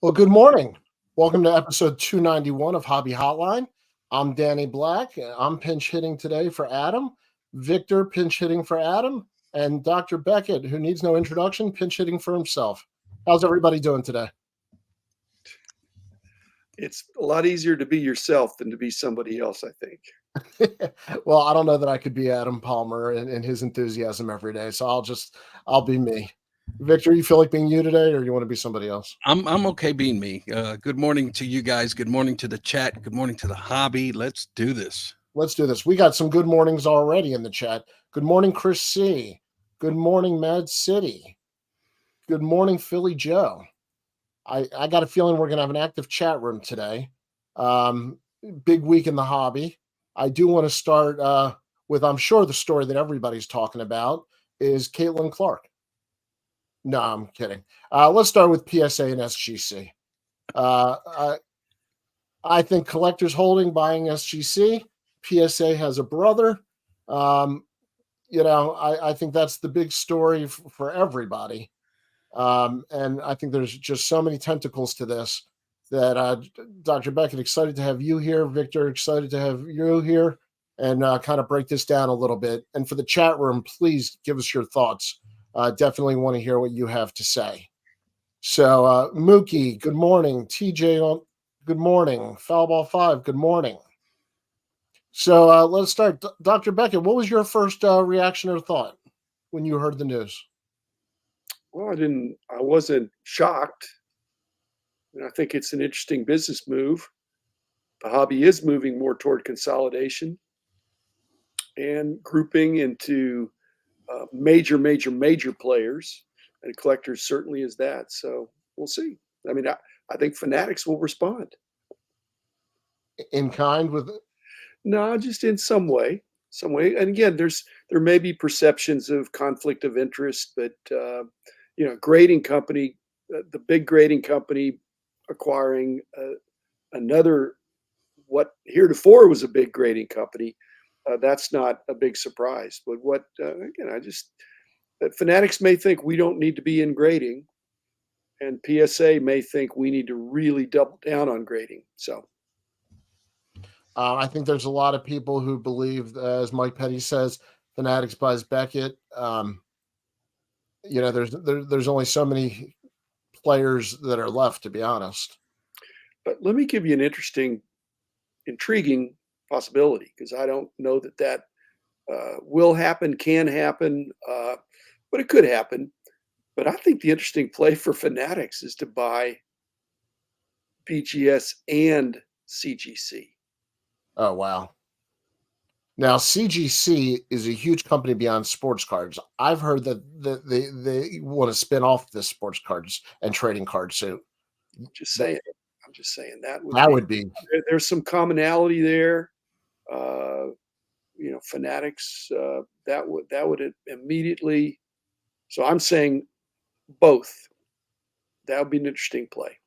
Well, good morning. Welcome to episode 291 of Hobby Hotline. I'm Danny Black. I'm pinch hitting today for Adam. Victor pinch hitting for Adam. And Dr. Beckett, who needs no introduction, pinch hitting for himself. How's everybody doing today? It's a lot easier to be yourself than to be somebody else, I think. Well, I don't know that I could be Adam Palmer and his enthusiasm every day. So I'll be me. Victor, you feel like being you today, or you want to be somebody else? I'm okay being me. Good morning to you guys. Good morning to the chat. Good morning to the hobby. Let's do this. Let's do this. We got some good mornings already in the chat. Good morning, Chris C. Good morning, Mad City. Good morning, Philly Joe. I got a feeling we're going to have an active chat room today. Big week in the hobby. I do want to start with, I'm sure, the story that everybody's talking about is Caitlin Clark. No, I'm kidding. Let's start with PSA and SGC. I think collectors holding, buying SGC. PSA has a brother. I think that's the big story for everybody. And I think there's just so many tentacles to this that Dr. Beckett, excited to have you here. Victor, excited to have you here and kind of break this down a little bit. And for the chat room, please give us your thoughts. Definitely want to hear what you have to say. So, Mookie, good morning. TJ, good morning. Foulball 5, good morning. So let's start. Dr. Beckett, what was your first reaction or thought when you heard the news? Well, I wasn't shocked. I think it's an interesting business move. The hobby is moving more toward consolidation and grouping into major players, and collectors certainly is that. So we'll see. I mean, I think Fanatics will respond. In kind with it? No, just in some way. And again, there may be perceptions of conflict of interest, but grading company, the big grading company acquiring another, what heretofore was a big grading company, that's not a big surprise. But Fanatics may think we don't need to be in grading, and PSA may think we need to really double down on grading. So. I think there's a lot of people who believe, as Mike Petty says, Fanatics buys Beckett. There's only so many players that are left, to be honest. But let me give you an intriguing possibility, because I don't know that will happen, can happen, but it could happen. But I think the interesting play for Fanatics is to buy BGS and CGC. Oh, wow. Now, CGC is a huge company beyond sports cards. I've heard that they want to spin off the sports cards and trading card suit. I'm just saying that would be. There's some commonality there. Fanatics, that would immediately. So I'm saying both. That would be an interesting play.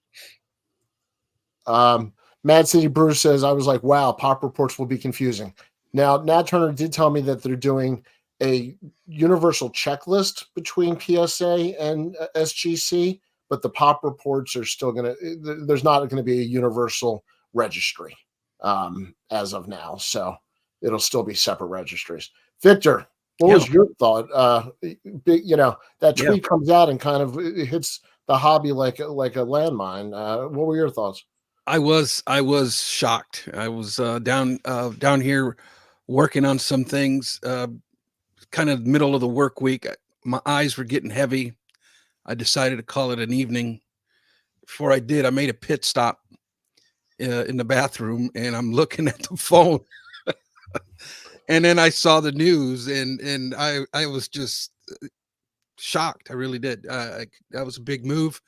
Mad City Brewer says, I was like, wow, pop reports will be confusing. Now, Nat Turner did tell me that they're doing a universal checklist between PSA and SGC, but the pop reports are still there's not going to be a universal registry as of now. So it'll still be separate registries. Victor, what was your thought? That tweet comes out and kind of hits the hobby like a landmine. What were your thoughts? I was shocked. I was down here working on some things, kind of middle of the work week. My eyes were getting heavy. I decided to call it an evening. Before I did, I made a pit stop in the bathroom, and I'm looking at the phone. And then I saw the news, and I was just shocked. I really did. That was a big move.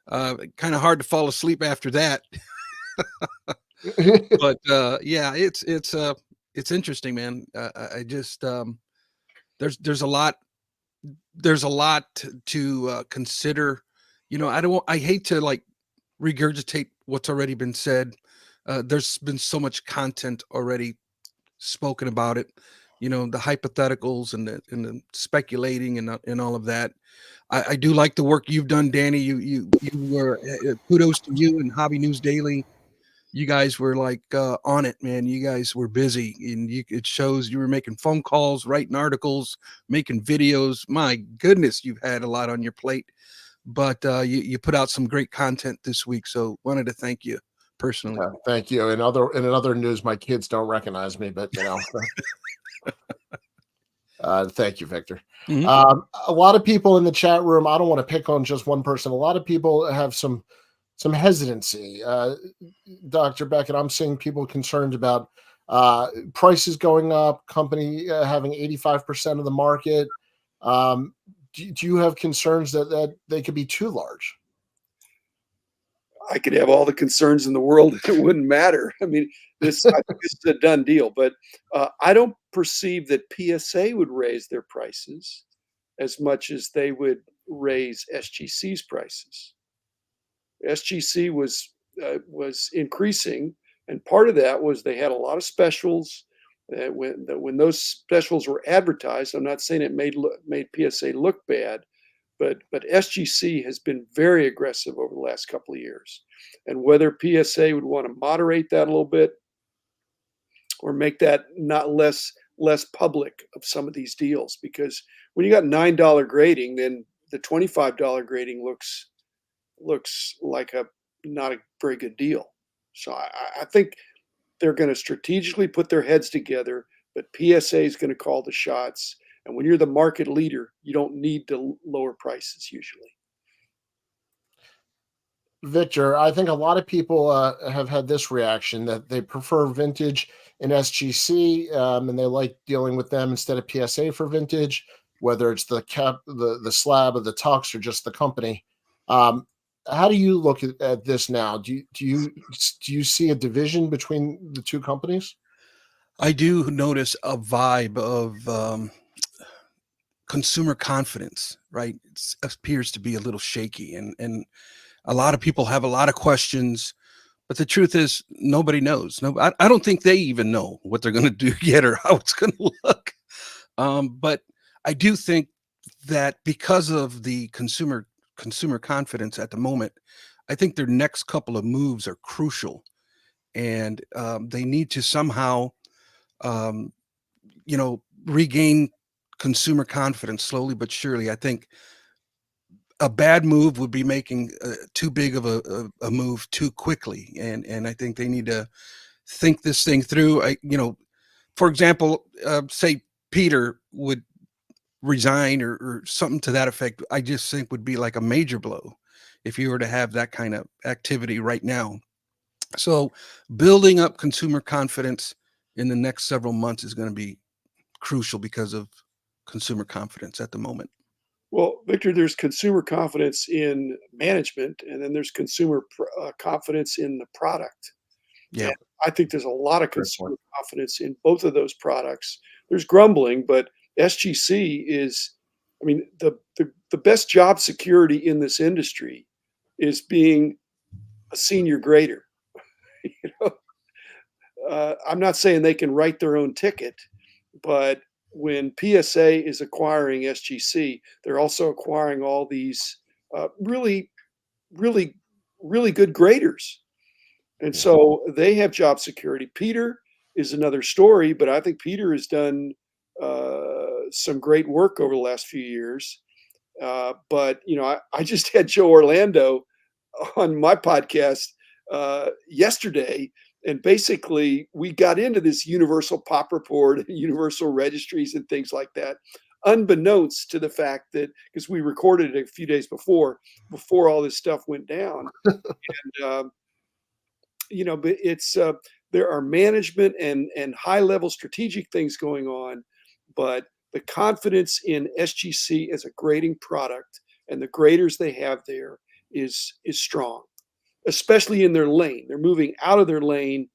Kind of hard to fall asleep after that. But it's interesting, man. I just there's a lot to consider. I hate to like regurgitate what's already been said. There's been so much content already spoken about it. the hypotheticals and the speculating and all of that. I do like the work you've done, Danny. You were kudos to you and Hobby News Daily. You guys were like on it, man. You guys were busy, and it shows you were making phone calls, writing articles, making videos. My goodness, you've had a lot on your plate, but you put out some great content this week. So wanted to thank you personally. Thank you. In other news, my kids don't recognize me, but thank you, Victor. Mhm. A lot of people in the chat room. I don't want to pick on just one person. A lot of people have some hesitancy. Dr. Beckett, I'm seeing people concerned about prices going up, company having 85% of the market. Do you have concerns that they could be too large? I could have all the concerns in the world, it wouldn't matter. I mean, I think this is a done deal, but I don't perceive that PSA would raise their prices as much as they would raise SGC's prices. SGC was increasing, and part of that was they had a lot of specials. When those specials were advertised, I'm not saying it made PSA look bad, but SGC has been very aggressive over the last couple of years, and whether PSA would want to moderate that a little bit or make that not less public of some of these deals, because when you got $9 grading, then the $25 grading looks like a not a very good deal. So I think they're going to strategically put their heads together, but PSA is going to call the shots. And when you're the market leader, you don't need to lower prices usually. Victor, I think a lot of people have had this reaction that they prefer vintage in SGC, and they like dealing with them instead of PSA for vintage, whether it's the cap, the slab, of the tux, or just the company. Um, how do you look at this now? Do you see a division between the two companies? I do notice a vibe of consumer confidence, right? It appears to be a little shaky, and a lot of people have a lot of questions. But the truth is, nobody knows. No, I don't think they even know what they're going to do yet or how it's going to look. But I do think that because of the consumer confidence at the moment, I think their next couple of moves are crucial, and they need to somehow, um, regain consumer confidence slowly but surely. I think a bad move would be making too big of a move too quickly, and I think they need to think this thing through. For example, say Peter would resign or something to that effect. I just think would be like a major blow if you were to have that kind of activity right now. So building up consumer confidence in the next several months is going to be crucial because of consumer confidence at the moment. Well, Victor, there's consumer confidence in management, and then there's consumer confidence in the product. Yeah. And I think there's a lot of Great consumer point. confidence in both of those products. There's grumbling, but SGC is, I mean, the best job security in this industry is being a senior grader. You know, I'm not saying they can write their own ticket, but when PSA is acquiring SGC, they're also acquiring all these really, really, really good graders. And Yeah. so they have job security. Peter is another story, but I think Peter has done some great work over the last few years. But I just had Joe Orlando on my podcast yesterday, and basically we got into this universal pop report and universal registries and things like that, unbeknownst to the fact that because we recorded it a few days before all this stuff went down. And but it's there are management and high level strategic things going on, but the confidence in SGC as a grading product and the graders they have there is strong, especially in their lane. They're moving out of their lane,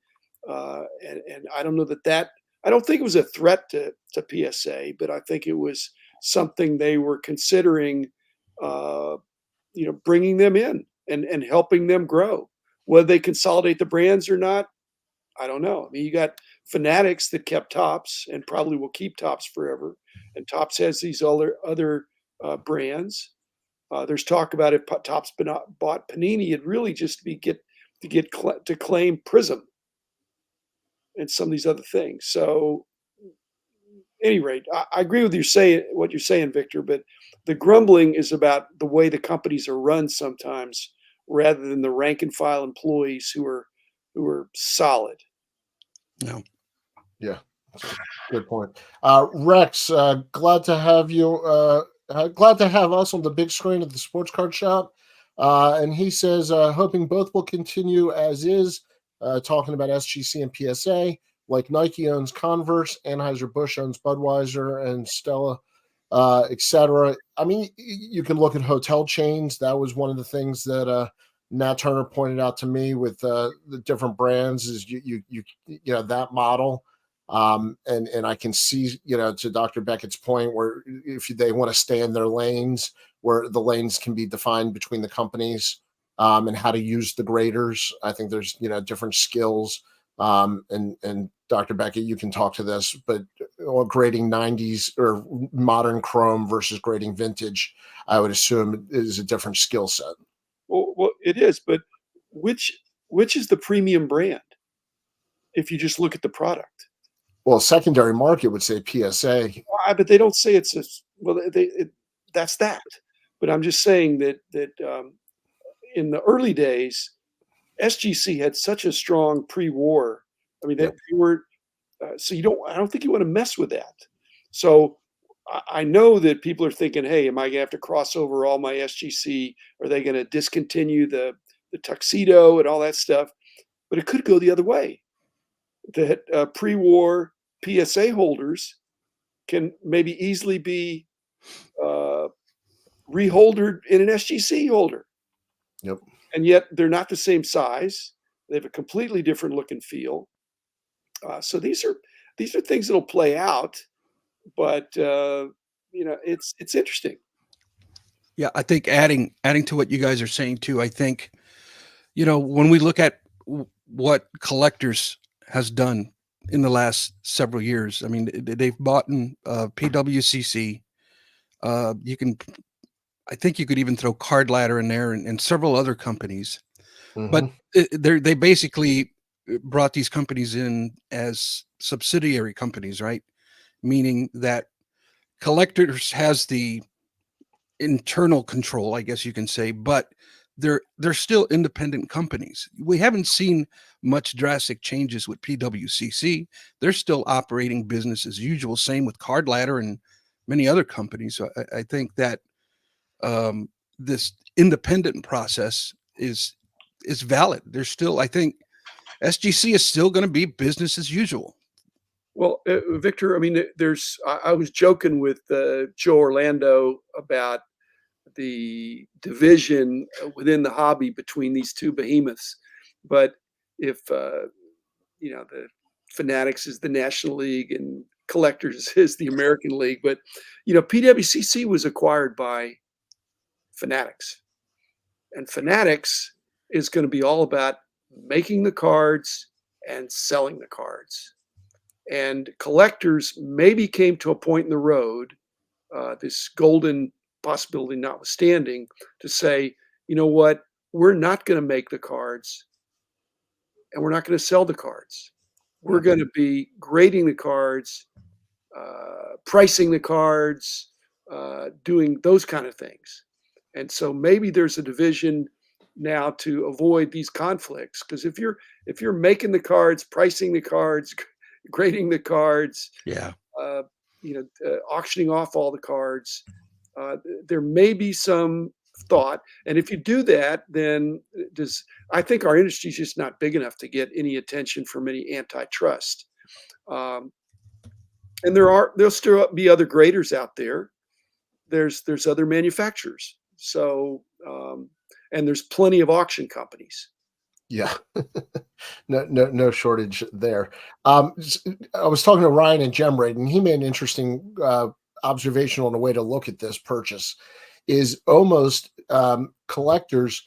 and I don't know that I don't think it was a threat to PSA, but I think it was something they were considering, bringing them in and helping them grow. Whether they consolidate the brands or not, I don't know. I mean, you got Fanatics that kept Tops and probably will keep Tops forever. And Tops has these other brands. There's talk about if Tops bought Panini, it'd really just be to claim Prism and some of these other things. So, any rate, I agree with what you're saying, Victor. But the grumbling is about the way the companies are run sometimes, rather than the rank and file employees who are solid. No. Yeah, good point. Rex, glad to have you. Glad to have us on the big screen at the Sports Card Shop. And he says, hoping both will continue as is, talking about SGC and PSA, like Nike owns Converse, Anheuser-Busch owns Budweiser and Stella, etc. I mean, you can look at hotel chains. That was one of the things that Nat Turner pointed out to me with the different brands is you know, that model. And I can see, you know, to Dr. Beckett's point, where if they want to stay in their lanes, where the lanes can be defined between the companies, and how to use the graders. I think there's, you know, different skills. And Dr. Beckett, you can talk to this, but grading 90s or modern chrome versus grading vintage, I would assume is a different skill set. Well, it is, but which is the premium brand if you just look at the product? Well, secondary market would say PSA. But they don't say it's that's that. But I'm just saying that in the early days, SGC had such a strong pre-war. I mean, they were so I don't think you want to mess with that. So I know that people are thinking, hey, am I gonna have to cross over all my SGC? Are they gonna discontinue the tuxedo and all that stuff? But it could go the other way. That pre-war PSA holders can maybe easily be reholdered in an SGC holder. Yep. And yet they're not the same size. They have a completely different look and feel. So these are things that'll play out, but you know, it's interesting. Yeah, I think adding to what you guys are saying too, I think, you know, when we look at what Collectors has done in the last several years, I mean, they've bought in PWCC. I think you could even throw Card Ladder in there and several other companies. But they basically brought these companies in as subsidiary companies, right? Meaning that Collectors has the internal control, I guess you can say, but they're still independent companies. We haven't seen much drastic changes with PWCC. They're still operating business as usual. Same with Card Ladder and many other companies. So I think that this independent process is valid. There's still, I think, SGC is still going to be business as usual. Well, Victor, I mean, I was joking with Joe Orlando about the division within the hobby between these two behemoths. But if you know, the Fanatics is the National League and Collectors is the American League, but you know, PWCC was acquired by Fanatics, and Fanatics is going to be all about making the cards and selling the cards. And Collectors maybe came to a point in the road, this golden possibility notwithstanding, to say, you know what, we're not going to make the cards and we're not going to sell the cards. We're going to be grading the cards, pricing the cards, doing those kind of things. And so maybe there's a division now to avoid these conflicts, because if you're making the cards, pricing the cards, grading the cards, you know, auctioning off all the cards, there may be some thought. And if you do that, then I think our industry is just not big enough to get any attention from any antitrust. And there'll still be other graders out there. There's other manufacturers. So and there's plenty of auction companies. Yeah, no shortage there. I was talking to Ryan and Gemrade, and he made an interesting observation on a way to look at this purchase. Is almost Collectors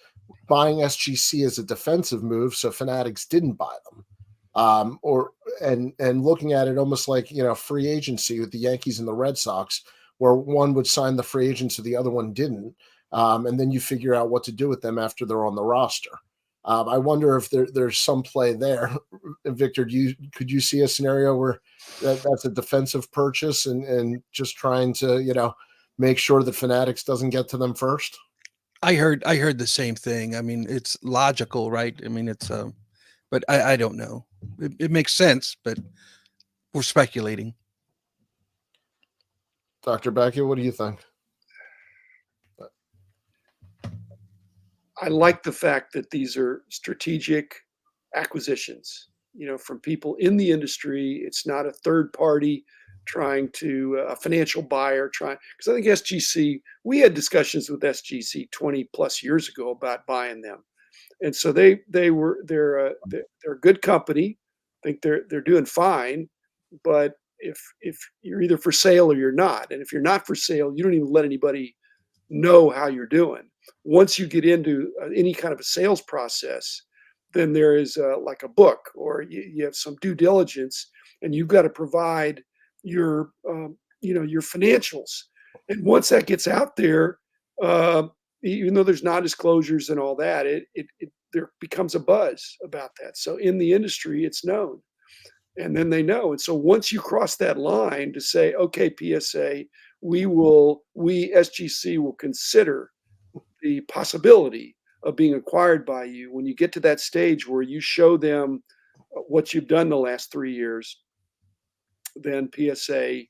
buying SGC as a defensive move, so Fanatics didn't buy them. or and looking at it almost like, free agency with the Yankees and the Red Sox, where one would sign the free agent so the other one didn't, and then you figure out what to do with them after they're on the roster. I wonder if there's some play there. Victor, could you see a scenario where that's a defensive purchase and just trying to make sure that Fanatics doesn't get to them first? I heard the same thing. I mean, it's logical, right? I mean, it's but I don't know. It makes sense, but we're speculating. Dr. Beckett, what do you think? I like the fact that these are strategic acquisitions, from people in the industry. It's not a third party trying to a financial buyer trying, because I think SGC, we had discussions with SGC 20 plus years ago about buying them. And so they're a good company. I think they're doing fine, but if you're either for sale or you're not, and if you're not for sale, you don't even let anybody know how you're doing. Once you get into any kind of a sales process, then there is like a book, or you have some due diligence, and you've got to provide your your financials. And once that gets out there, uh, even though there's non-disclosures and all that, it there becomes a buzz about that. So in the industry, it's known, and then they know. And so once you cross that line to say, okay, PSA, we SGC will consider the possibility of being acquired by you. When you get to that stage where you show them what you've done the last 3 years, then PSA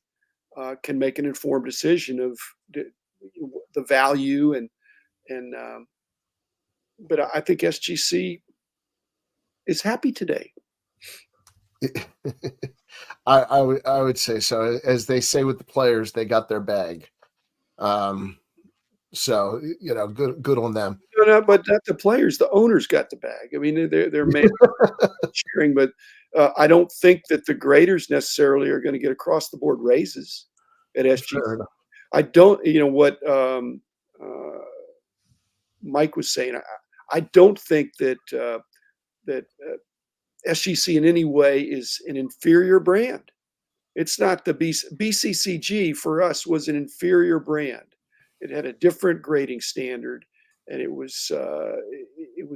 can make an informed decision of the value and. But I think SGC is happy today. I would say so. As they say with the players, they got their bag. So good on them. No, but not the players. The owners got the bag. I mean, they're sharing, but I don't think that the graders necessarily are going to get across the board raises at SGC. Fair enough. I don't. What Mike was saying. I don't think that SGC in any way is an inferior brand. It's not the BCCG for us was an inferior brand. It had a different grading standard, and it was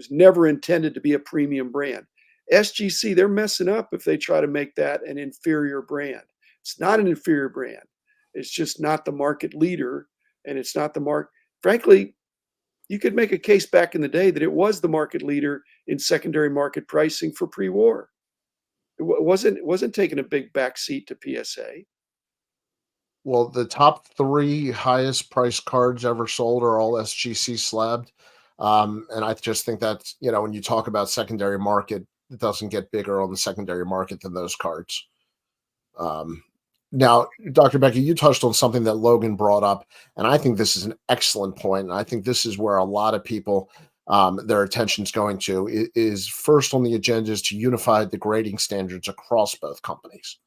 never intended to be a premium brand. SGC, they're messing up if they try to make that an inferior brand. It's not an inferior brand. It's just not the market leader, and it's not the market. Frankly, you could make a case back in the day that it was the market leader in secondary market pricing for pre-war. It wasn't taking a big backseat to PSA. Well, the top 3 highest priced cards ever sold are all SGC slabbed. And I just think that, when you talk about secondary market, it doesn't get bigger on the secondary market than those cards. Now, Dr. Becky, you touched on something that Logan brought up, and I think this is an excellent point. And I think this is where a lot of people, their attention's going to is first on the agenda is to unify the grading standards across both companies.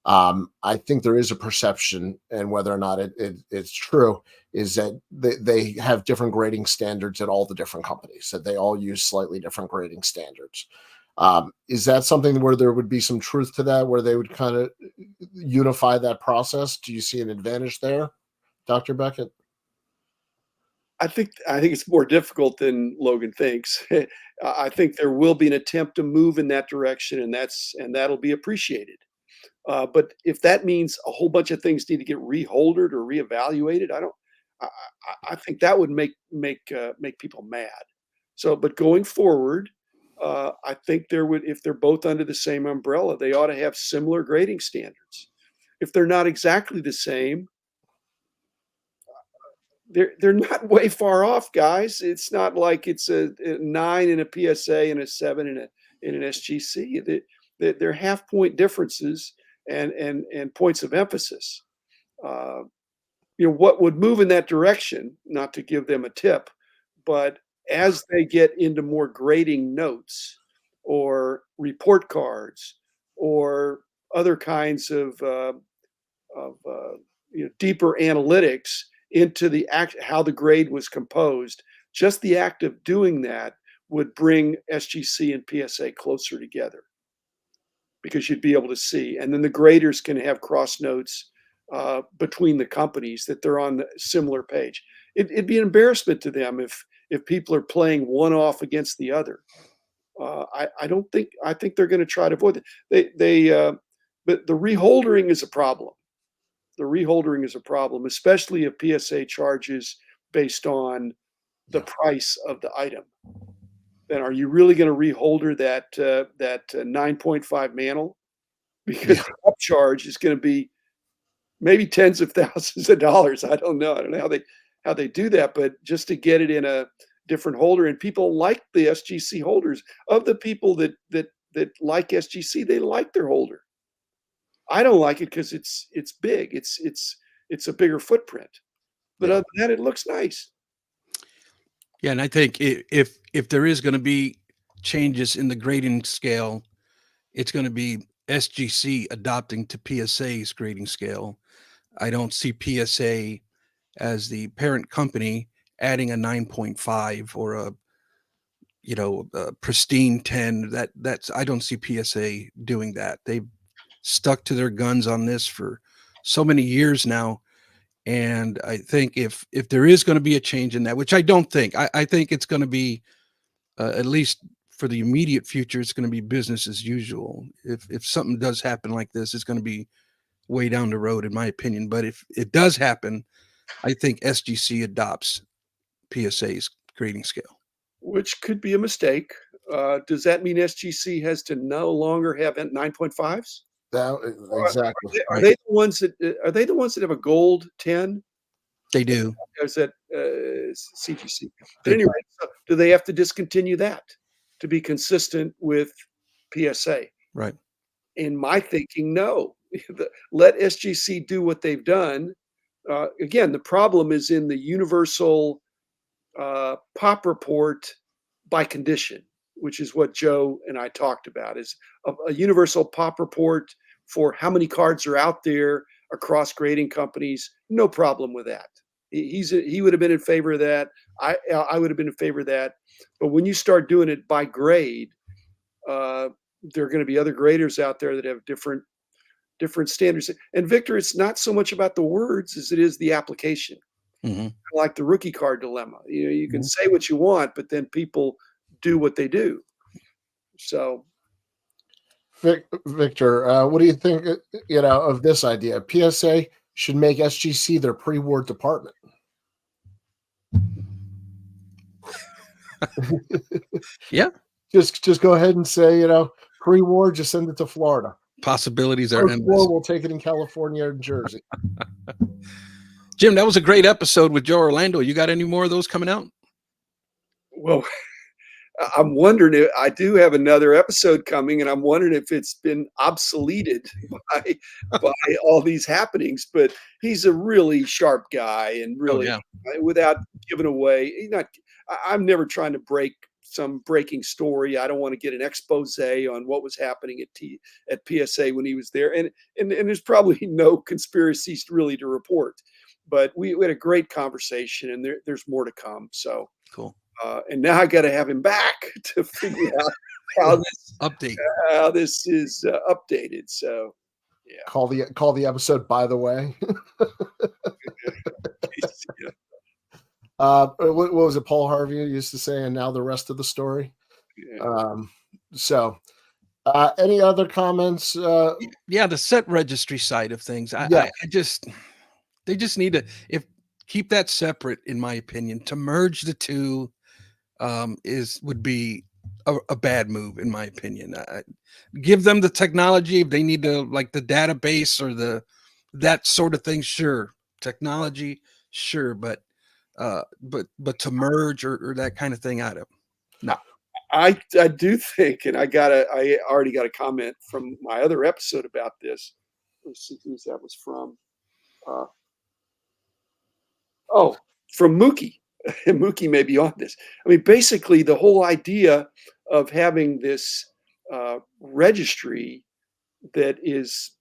I think there is a perception, and whether or not it's true, is that they have different grading standards at all the different companies, that they all use slightly different grading standards. Is that something where there would be some truth to that, where they would kind of unify that process? Do you see an advantage there, Dr. Beckett? I think it's more difficult than Logan thinks. I think there will be an attempt to move in that direction, and that'll be appreciated. But if that means a whole bunch of things need to get reholdered or reevaluated, I think that would make people mad. So, but going forward, I think if they're both under the same umbrella, they ought to have similar grading standards. If they're not exactly the same, they're not way far off, guys. It's not like it's a 9 in a PSA and a 7 in an SGC. They're half point differences and points of emphasis. What would move in that direction, not to give them a tip, but as they get into more grading notes or report cards or other kinds of deeper analytics into how the grade was composed, just the act of doing that would bring SGC and PSA closer together. because you'd be able to see. And then the graders can have cross notes between the companies that they're on the similar page. It'd be an embarrassment to them if people are playing one off against the other. I think they're going to try to avoid it. But the reholdering is a problem. The reholdering is a problem, especially if PSA charges based on the price of the item. Then are you really going to reholder that 9.5 mantle? Because the upcharge is going to be maybe tens of thousands of dollars. I don't know. I don't know how they do that, but just to get it in a different holder, and people like the SGC holders. Of the people that like SGC, they like their holder. I don't like it because it's big. It's a bigger footprint. But other than that, it looks nice. Yeah, and I think if there is going to be changes in the grading scale, it's going to be SGC adopting to PSA's grading scale. I don't see PSA as the parent company adding a 9.5 or a pristine 10. That's I don't see PSA doing that. They've stuck to their guns on this for so many years now. And I think if there is going to be a change in that, which I don't think, I think it's going to be at least for the immediate future, it's going to be business as usual. If something does happen like this, it's going to be way down the road, in my opinion. But if it does happen, I think SGC adopts PSA's grading scale, which could be a mistake. Does that mean SGC has to no longer have 9.5s? Exactly. Are they the ones that have a gold 10? They do. Or is that CGC? But anyway, so do they have to discontinue that to be consistent with PSA? Right. In my thinking, no. Let SGC do what they've done. Again, the problem is in the universal pop report by condition, which is what Joe and I talked about, is a universal pop report for how many cards are out there across grading companies. No problem with that. He would have been in favor of that. I would have been in favor of that. But when you start doing it by grade, there are going to be other graders out there that have different standards. And Victor, it's not so much about the words as it is the application. Mm-hmm. Like the rookie card dilemma. You can say what you want, but then people do what they do. So, Victor, what do you think? Of this idea? PSA should make SGC their pre-war department. Yeah. Just go ahead and say, pre-war, just send it to Florida. Possibilities are endless. Post-war, we'll take it in California and Jersey. Jim, that was a great episode with Joe Orlando. You got any more of those coming out? Well, I'm wondering if I do have another episode coming, and I'm wondering if it's been obsoleted by all these happenings. But he's a really sharp guy, and really, without giving away, I'm never trying to break some breaking story. I don't want to get an expose on what was happening at PSA when he was there, and there's probably no conspiracies really to report. But we had a great conversation, and there's more to come. So cool. And now I got to have him back to figure out how this is updated. So, yeah. Call the episode. By the way, what was it? Paul Harvey used to say, and now the rest of the story. Yeah. Any other comments? The set registry side of things. They just need to keep that separate, in my opinion. To merge the two would be a bad move, in my opinion. Give them the technology if they need to, like the database or that sort of thing. Sure, technology, sure, but to merge or that kind of thing, no. I do think, and I already got a comment from my other episode about this. Let's see who that was from. From Mookie. Mookie may be on this. I mean, basically, the whole idea of having this registry that is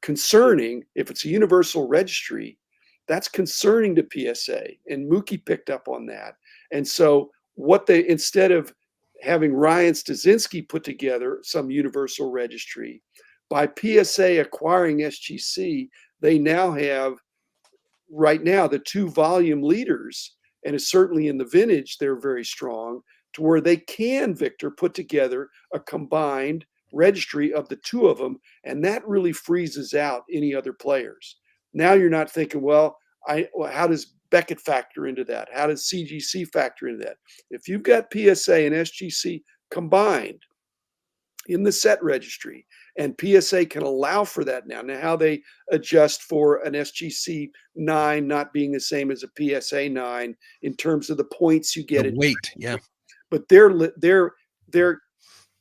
concerning, if it's a universal registry, that's concerning to PSA. And Mookie picked up on that. And so instead of having Ryan Stasinski put together some universal registry. By PSA acquiring SGC, they now have, right now, the 2 volume leaders, and it's certainly in the vintage, they're very strong, to where they can, Victor, put together a combined registry of the 2 of them, and that really freezes out any other players. Now you're not thinking, well, how does Beckett factor into that? How does CGC factor into that? If you've got PSA and SGC combined in the set registry, and PSA can allow for that now. Now, how they adjust for an SGC 9 not being the same as a PSA 9 in terms of the points you get The it, weight, yeah. but they're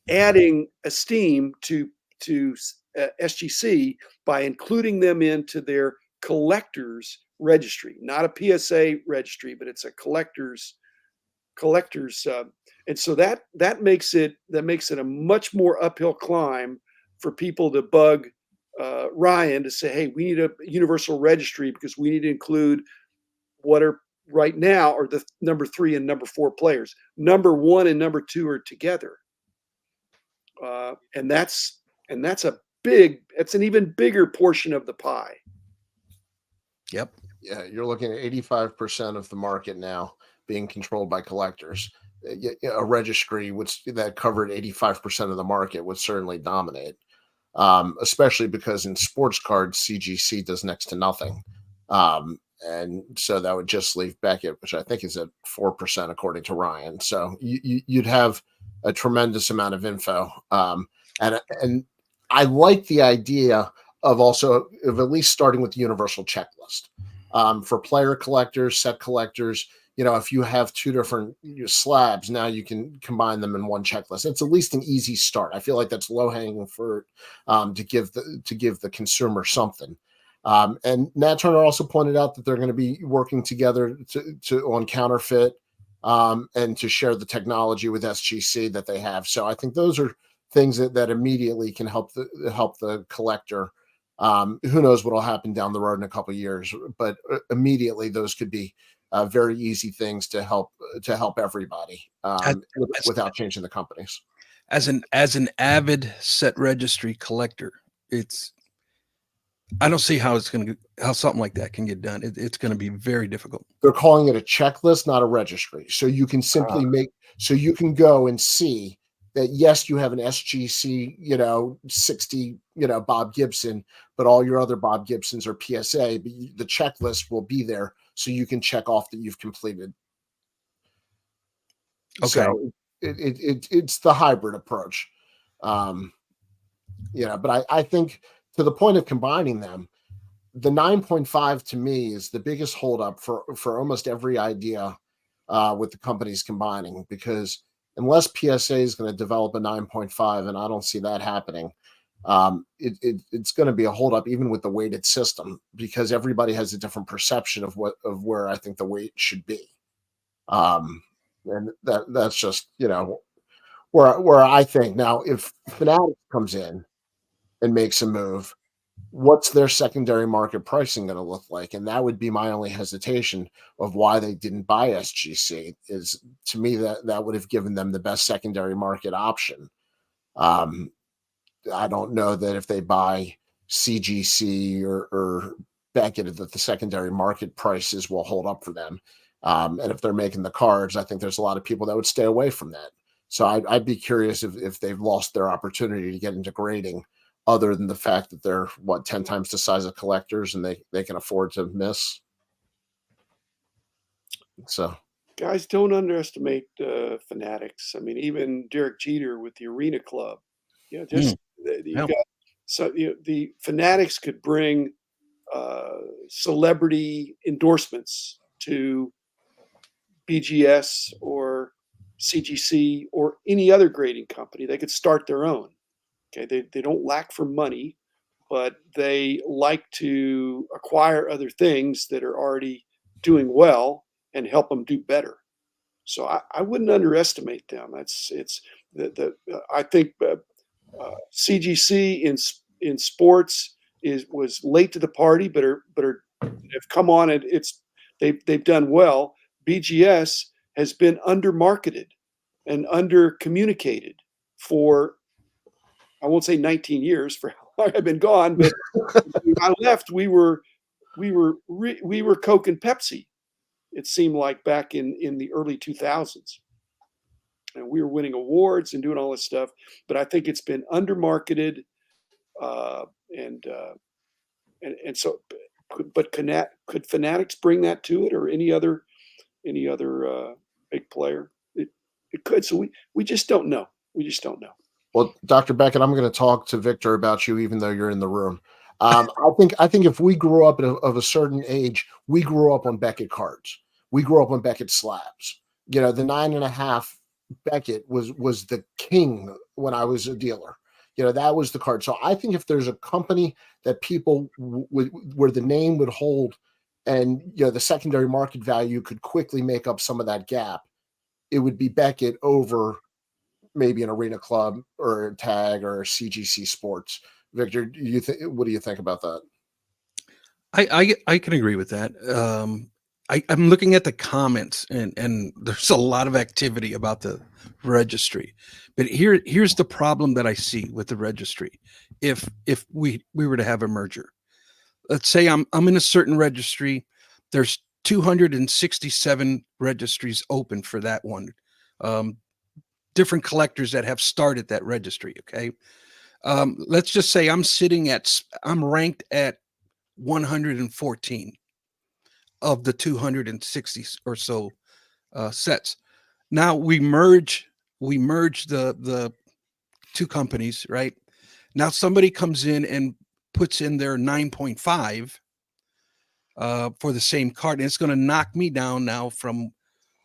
adding esteem to SGC by including them into their collectors registry, not a PSA registry, but it's a collectors. And so that makes it a much more uphill climb for people to bug Ryan to say, hey, we need a universal registry because we need to include what are right now are the number 3 and number 4 players. Number 1 and number 2 are together, and that's an even bigger portion of the pie. Yep. Yeah, you're looking at 85% of the market now being controlled by collectors. A registry that covered 85% of the market would certainly dominate, especially because in sports cards, CGC does next to nothing. And so that would just leave Beckett, which I think is at 4% according to Ryan. So you'd have a tremendous amount of info. And I like the idea of at least starting with the universal checklist for player collectors, set collectors. If you have 2 different slabs, now you can combine them in one checklist. It's at least an easy start. I feel like that's low hanging fruit to give the consumer something. And Nat Turner also pointed out that they're going to be working together on counterfeit and to share the technology with SGC that they have. So I think those are things that immediately can help the collector. Who knows what will happen down the road in a couple of years, but immediately those could be very easy things to help everybody without changing the companies. As an avid set registry collector, I don't see how something like that can get done. It's going to be very difficult. They're calling it a checklist, not a registry. So you can simply you can go and see that, yes, you have an SGC, 60, Bob Gibson, but all your other Bob Gibsons are PSA, but the checklist will be there so you can check off that you've completed. Okay. So it's the hybrid approach. But I think to the point of combining them, the 9.5 to me is the biggest holdup for almost every idea with the companies combining, because unless PSA is going to develop a 9.5, and I don't see that happening, it's going to be a holdup even with the weighted system, because everybody has a different perception of where I think the weight should be. And that's just, where I think now, if Fanatics comes in and makes a move, what's their secondary market pricing going to look like? And that would be my only hesitation of why they didn't buy SGC, is, to me, that would have given them the best secondary market option. I don't know that if they buy CGC or Beckett, that the secondary market prices will hold up for them. And if they're making the cards, I think there's a lot of people that would stay away from that. So I'd be curious if they've lost their opportunity to get into grading, other than the fact that they're 10 times the size of collectors and they can afford to miss. So guys, don't underestimate Fanatics. I mean, even Derek Jeter with the Arena Club, the Fanatics could bring celebrity endorsements to BGS or CGC or any other grading company. They could start their own. Okay, they don't lack for money, but they like to acquire other things that are already doing well and help them do better. So I wouldn't underestimate them. I think CGC in sports was late to the party, but have come on. They've done well. BGS has been under marketed, and under communicated for, I won't say 19 years for how long I've been gone, but when I left, we were Coke and Pepsi. It seemed like back in the early 2000s, and we were winning awards and doing all this stuff. But I think it's been undermarketed, uh, and uh, and so. But could Fanatics bring that to it, or any other big player? It could. So we just don't know. We just don't know. Well, Dr. Beckett, I'm going to talk to Victor about you, even though you're in the room. I think if we grew up of a certain age, we grew up on Beckett cards. We grew up on Beckett slabs. You know, the 9.5 Beckett was the king when I was a dealer. You know, that was the card. So I think if there's a company that people where the name would hold, and you know the secondary market value could quickly make up some of that gap, it would be Beckett over maybe an Arena Club or a Tag or CGC Sports. Victor, what do you think about that? I can agree with that. I'm looking at the comments, and there's a lot of activity about the registry. But here's the problem that I see with the registry. If we were to have a merger, let's say I'm in a certain registry, there's 267 registries open for that one. Different collectors that have started that registry. Okay. Let's just say I'm ranked at 114 of the 260 or so sets. Now we merge the two companies, right? Now somebody comes in and puts in their 9.5 for the same card, and it's going to knock me down now from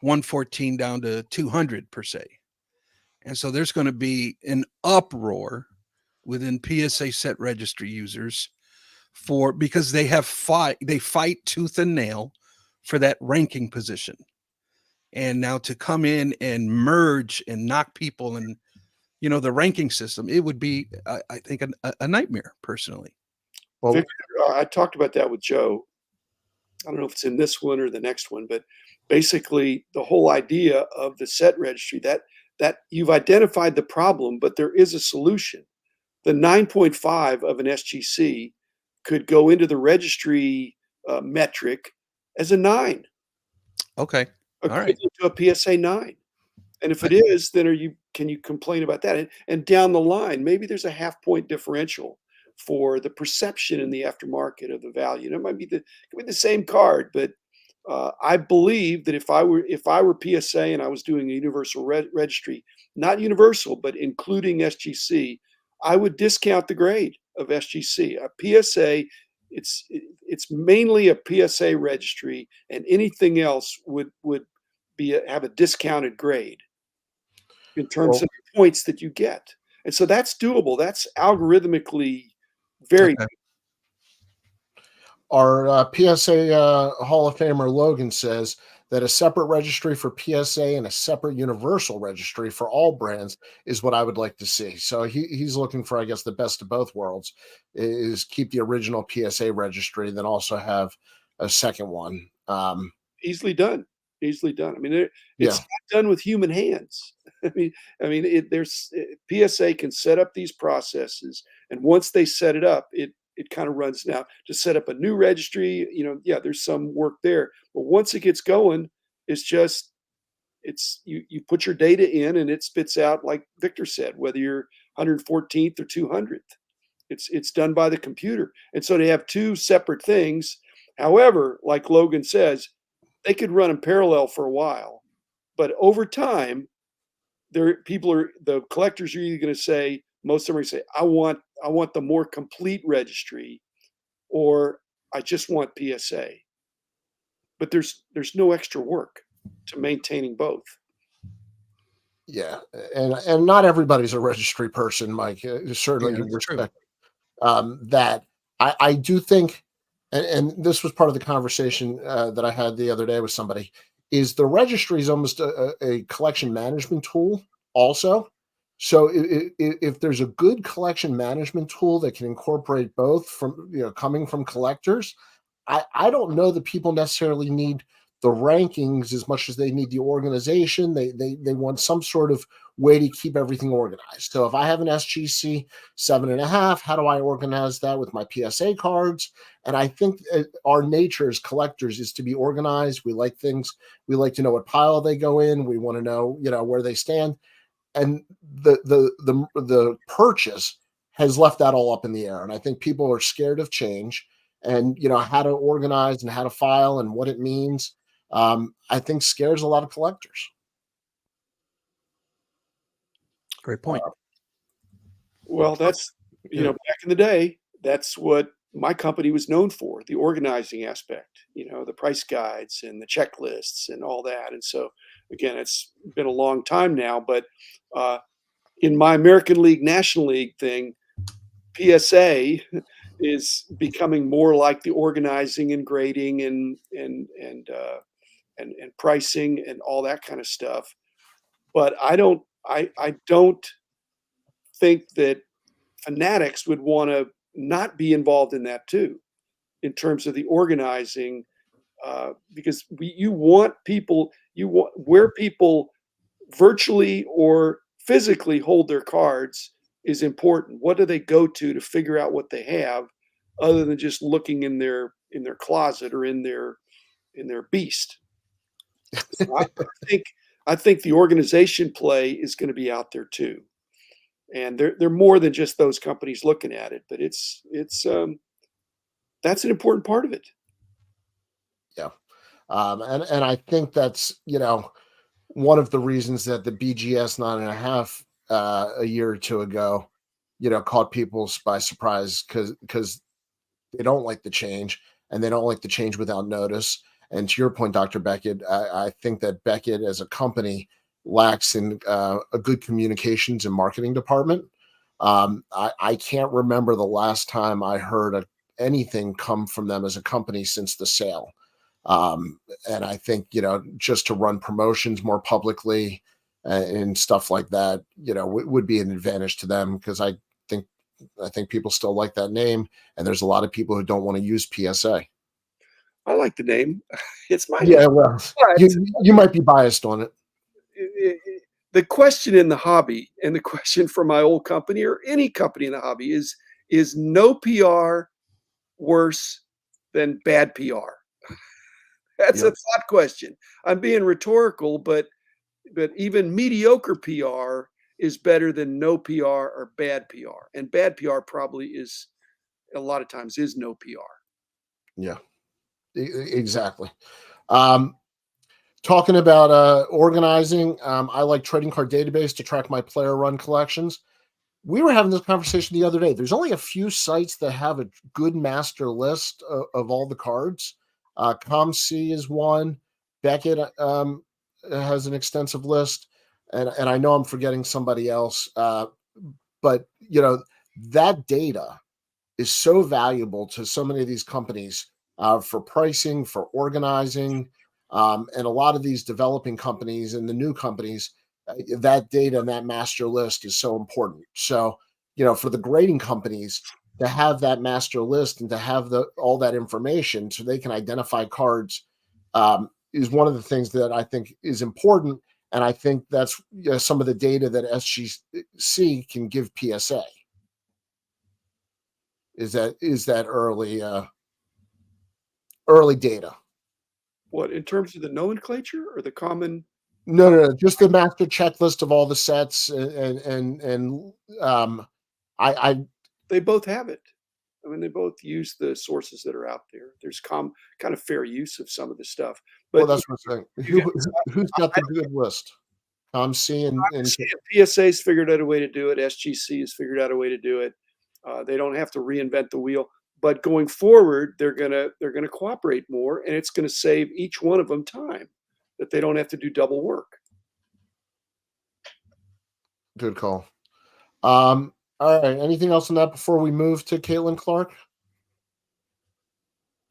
114 down to 200 per se. And so there's going to be an uproar within PSA set registry users because they fight tooth and nail for that ranking position. And now to come in and merge and knock people and the ranking system, it would be I think a nightmare personally. Well, Victor, I talked about that with Joe. I don't know if it's in this one or the next one, but basically the whole idea of the set registry, that you've identified the problem, but there is a solution. The 9.5 of an SGC could go into the registry metric as a 9. Okay. All right. Equivalent to a PSA 9. And if it is, then can you complain about that? And down the line, maybe there's a half point differential for the perception in the aftermarket of the value. And it might be the same card, but I believe that if I were PSA and I was doing a universal registry, not universal, but including SGC, I would discount the grade of SGC. A PSA, it's mainly a PSA registry, and anything else would have a discounted grade in terms of the points that you get. And so that's doable. That's algorithmically very Okay. Our PSA Hall of Famer Logan says that a separate registry for PSA and a separate universal registry for all brands is what I would like to see. So he's looking for, I guess, the best of both worlds, is keep the original PSA registry, then also have a second one. Easily done. Easily done. I mean, it's Yeah. not done with human hands. PSA can set up these processes, and once they set it up, it kind of runs. Now to set up a new registry, there's some work there, but once it gets going, it's you put your data in and it spits out, like Victor said, whether you're 114th or 200th. It's done by the computer, and so they have two separate things. However, like Logan says, they could run in parallel for a while, but over time, the collectors are either going to say, most of them are going to say, I want the more complete registry, or I just want PSA. But there's no extra work to maintaining both. Yeah, and not everybody's a registry person, Mike. Certainly Yeah, that's respect that. I do think, and this was part of the conversation that I had the other day with somebody, is the registry is almost a collection management tool also. So if there's a good collection management tool that can incorporate both from coming from collectors, I don't know that people necessarily need the rankings as much as they need the organization. They want some sort of way to keep everything organized. So if I have an SGC 7.5, how do I organize that with my PSA cards? And I think our nature as collectors is to be organized. We like things. We like to know what pile they go in. We want to know, where they stand. And the purchase has left that all up in the air. And I think people are scared of change and, how to organize and how to file and what it means. I think scares a lot of collectors. Great point. Well, that's, back in the day, that's what my company was known for, the organizing aspect, the price guides and the checklists and all that. And so, again, it's been a long time now, but in my American League, National League thing, PSA is becoming more like the organizing and grading and pricing and all that kind of stuff. But I don't think that fanatics would want to not be involved in that too, in terms of the organizing, because you want where people virtually or physically hold their cards is important. What do they go to figure out what they have, other than just looking in their closet or in their beast? So I think the organization play is going to be out there too, and they're more than just those companies looking at it, but it's that's an important part of it. Yeah. And I think that's, one of the reasons that the BGS 9.5 a year or two ago, caught people by surprise because they don't like the change and they don't like the change without notice. And to your point, Dr. Beckett, I think that Beckett as a company lacks in a good communications and marketing department. I can't remember the last time I heard anything come from them as a company since the sale. And I think, just to run promotions more publicly and stuff like that, would be an advantage to them, because I think people still like that name, and there's a lot of people who don't want to use PSA. I like the name. It's my Yeah, name. well, But you might be biased on it. the question in the hobby, and the question for my old company or any company in the hobby, is no PR worse than bad PR? That's a Yep. thought question. I'm being rhetorical, but even mediocre PR is better than no PR or bad PR. And bad PR probably is a lot of times is no PR. Yeah, exactly. Um, Talking about organizing, I like Trading Card Database to track my player run collections. We were having this conversation the other day. There's only a few sites that have a good master list of all the cards. ComC is one. Beckett has an extensive list, and I know I'm forgetting somebody else. But that data is so valuable to so many of these companies for pricing, for organizing, and a lot of these developing companies and the new companies. That data and that master list is so important. So, for the grading companies to have that master list and to have all that information so they can identify cards is one of the things that I think is important. And I think that's some of the data that SGC can give PSA. Is that early data? What, in terms of the nomenclature or the common? No, just the master checklist of all the sets, and I They both have it. I mean, they both use the sources that are out there. There's kind of fair use of some of the stuff, well, but that's what I'm saying. Who's got the good list? ComC and PSA's figured out a way to do it. SGC has figured out a way to do it. They don't have to reinvent the wheel. But going forward, they're gonna cooperate more, and it's gonna save each one of them time that they don't have to do double work. Good call. All right. Anything else on that before we move to Caitlin Clark?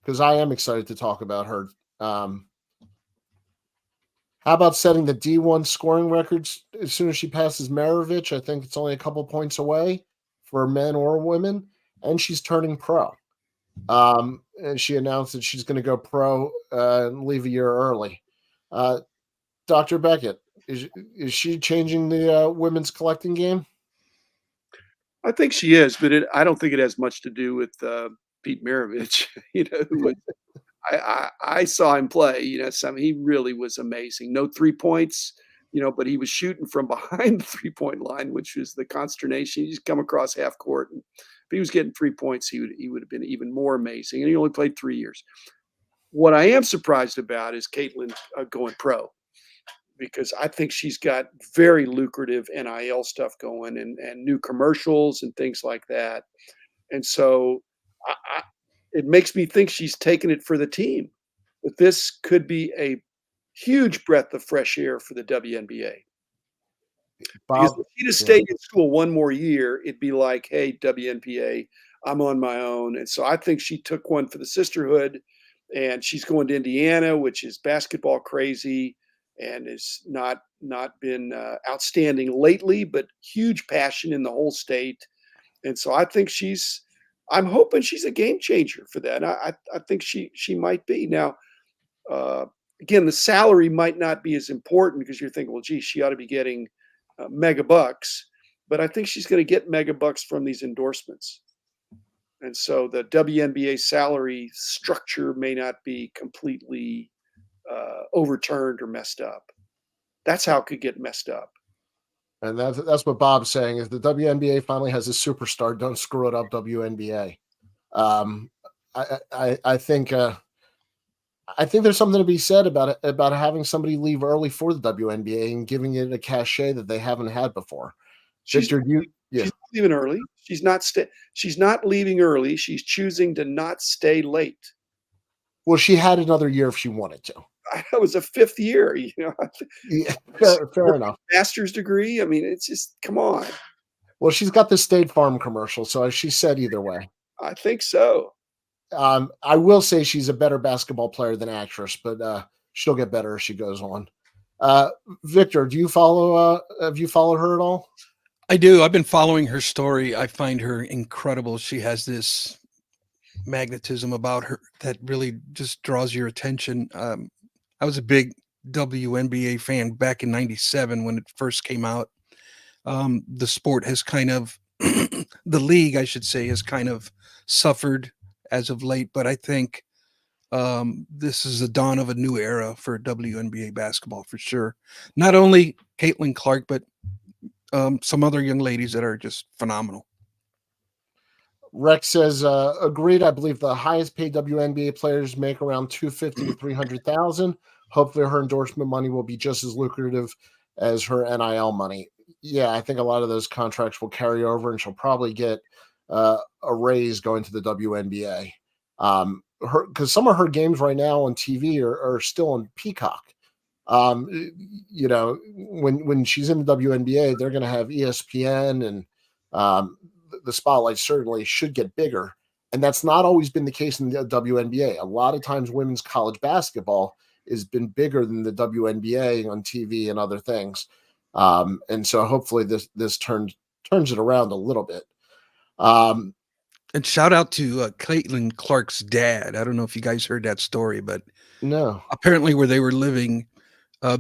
Because I am excited to talk about her. How about setting the D1 scoring records as soon as she passes Maravich? I think it's only a couple points away for men or women, and she's turning pro. and she announced that she's going to go pro and leave a year early. Dr. Beckett, is she changing the women's collecting game? I think she is, but I don't think it has much to do with Pete Maravich. Who was I saw him play. He really was amazing. No 3 points, but he was shooting from behind the 3-point line, which was the consternation. He's come across half court, and if he was getting 3 points, he would have been even more amazing. And he only played 3 years. What I am surprised about is Caitlin going pro, because I think she's got very lucrative NIL stuff going, and new commercials and things like that. And so it makes me think she's taking it for the team. That this could be a huge breath of fresh air for the WNBA. Because Bob, if she'd have stayed in school one more year, it'd be like, hey, WNBA, I'm on my own. And so I think she took one for the sisterhood, and she's going to Indiana, which is basketball crazy and has not been outstanding lately, but huge passion in the whole state. And so I think I'm hoping she's a game changer for that. I think she might be. Now, again, the salary might not be as important, because you're thinking, well, gee, she ought to be getting mega bucks. But I think she's going to get mega bucks from these endorsements. And so the WNBA salary structure may not be completely overturned or messed up. That's how it could get messed up. And that's what Bob's saying, is the WNBA finally has a superstar. Don't screw it up, WNBA. I think there's something to be said about having somebody leave early for the WNBA and giving it a cachet that they haven't had before. Victor, she's not leaving early. She's not leaving early. She's choosing to not stay late. Well, she had another year if she wanted to. That was a 5th year, Yeah, fair enough. Master's degree. I mean, it's just, come on. Well, she's got the State Farm commercial, so she said either way. I think so. I will say she's a better basketball player than actress, but she'll get better as she goes on. Victor, have you followed her at all? I do. I've been following her story. I find her incredible. She has this magnetism about her that really just draws your attention. I was a big WNBA fan back in '97 when it first came out. The sport has kind of, the league, I should say, has kind of suffered as of late, but I think this is the dawn of a new era for WNBA basketball for sure. Not only Caitlin Clark, but some other young ladies that are just phenomenal. Rex says, agreed. I believe the highest paid WNBA players make around $250,000 to $300,000. Hopefully her endorsement money will be just as lucrative as her NIL money. Yeah, I think a lot of those contracts will carry over, and she'll probably get a raise going to the WNBA. Because some of her games right now on TV are still on Peacock. When she's in the WNBA, they're going to have ESPN, and the spotlight certainly should get bigger. And that's not always been the case in the WNBA. A lot of times women's college basketball has been bigger than the WNBA on TV and other things. And so hopefully this turns it around a little bit. And shout out to Caitlin Clark's dad. I don't know if you guys heard that story, but no, apparently where they were living,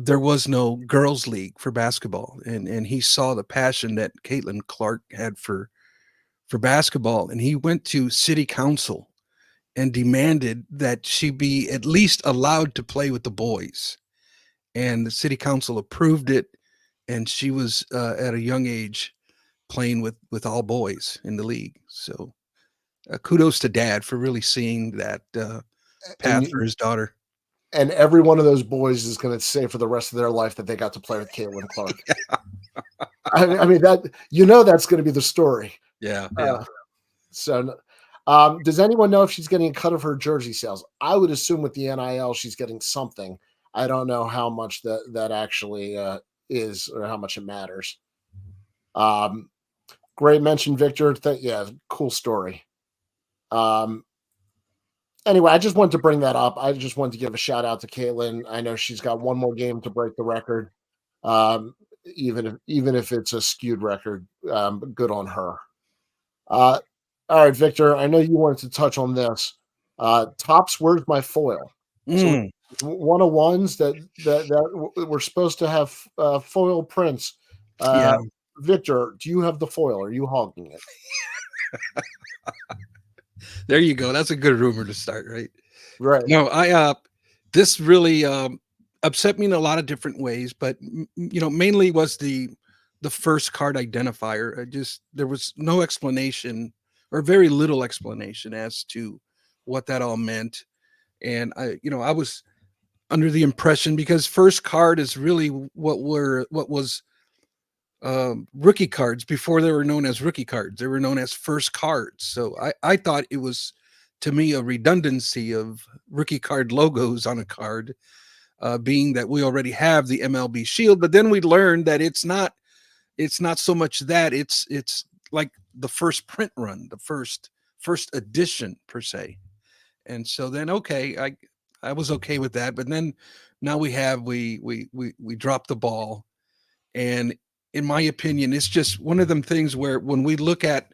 there was no girls' league for basketball, and he saw the passion that Caitlin Clark had for basketball, and he went to city council and demanded that she be at least allowed to play with the boys. And the city council approved it, and she was at a young age playing with all boys in the league. So kudos to dad for really seeing that path for his daughter. And every one of those boys is going to say for the rest of their life that they got to play with Caitlin Clark. I mean that, that's going to be the story. Yeah. So does anyone know if she's getting a cut of her jersey sales? I would assume with the NIL she's getting something. I don't know how much that actually is, or how much it matters. Great mention, Victor. Yeah, cool story. Anyway, I just wanted to bring that up. I just wanted to give a shout out to Caitlin. I know she's got one more game to break the record, even if it's a skewed record. Good on her. All right, Victor, I know you wanted to touch on this. Tops, where's my foil? So Mm, 101s that we're supposed to have foil prints. yeah, Victor, do you have the foil? Are you hogging it? there you go. That's a good rumor to start, right? Right. No, this really upset me in a lot of different ways, but mainly was the first card identifier. There was no explanation or very little explanation as to what that all meant. And I was under the impression, because first card is really what was rookie cards before they were known as rookie cards. They were known as first cards. So I thought it was, to me, a redundancy of rookie card logos on a card, being that we already have the MLB shield. But then we learned that it's not so much that it's like the first print run, the first edition per se. And so then, okay, I was okay with that. But then now we dropped the ball. And in my opinion, it's just one of them things where when we look at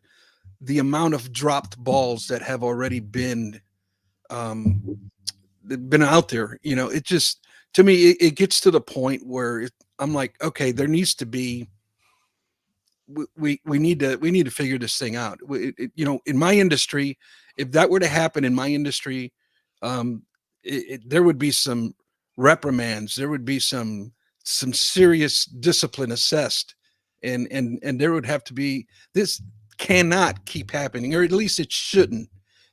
the amount of dropped balls that have already um, been out there, it just, to me, it gets to the point where I'm like, okay, there needs to be, we need to figure this thing out. In my industry, if that were to happen in my industry, um, there would be some reprimands. There would be some serious discipline assessed, and there would have to be, this cannot keep happening, or at least it shouldn't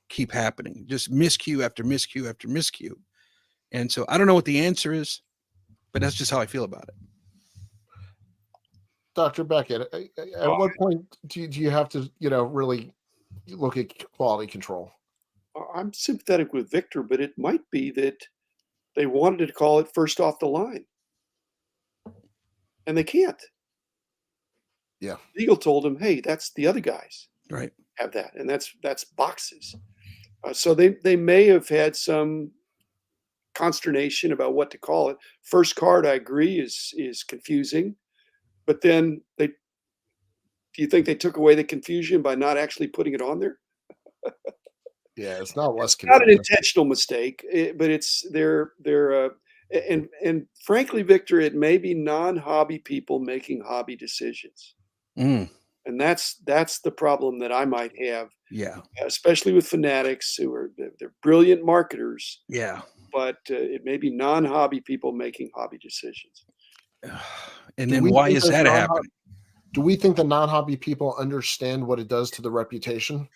keep happening. Just miscue after miscue after miscue. And so I don't know what the answer is, but that's just how I feel about it. Dr. Beckett, at what point do you have to, really look at quality control? I'm sympathetic with Victor, but it might be that they wanted to call it first off the line, and they can't. Yeah. Legal told them, "Hey, that's the other guys Right. have that, and that's boxes." So they may have had some consternation about what to call it. First card, I agree, is confusing, but then do you think they took away the confusion by not actually putting it on there? Yeah, it's not less It's not an confusing. intentional mistake, but it's they're and frankly, Victor, it may be non-hobby people making hobby decisions, Mm, and that's the problem that I might have, yeah. especially with fanatics who are they're brilliant marketers, Yeah. but it may be non-hobby people making hobby decisions. And Do then we why think is those that non happening? do we think the non-hobby people understand what it does to the reputation?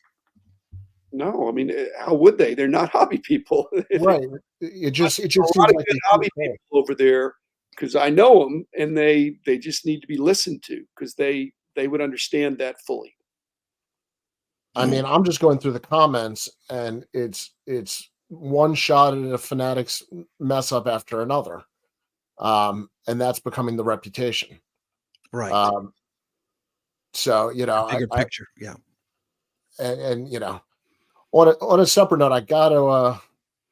No, I mean, how would they? They're not hobby people. Right. It A just lot seems of like good a huge hobby hole. people over there because I know them, and they just need to be listened to because they would understand that fully. I mean, I'm just going through the comments, and it's one shot at a Fanatics mess up after another, and that's becoming the reputation. Right. Um, so The bigger picture. Yeah. and on a separate note, I got to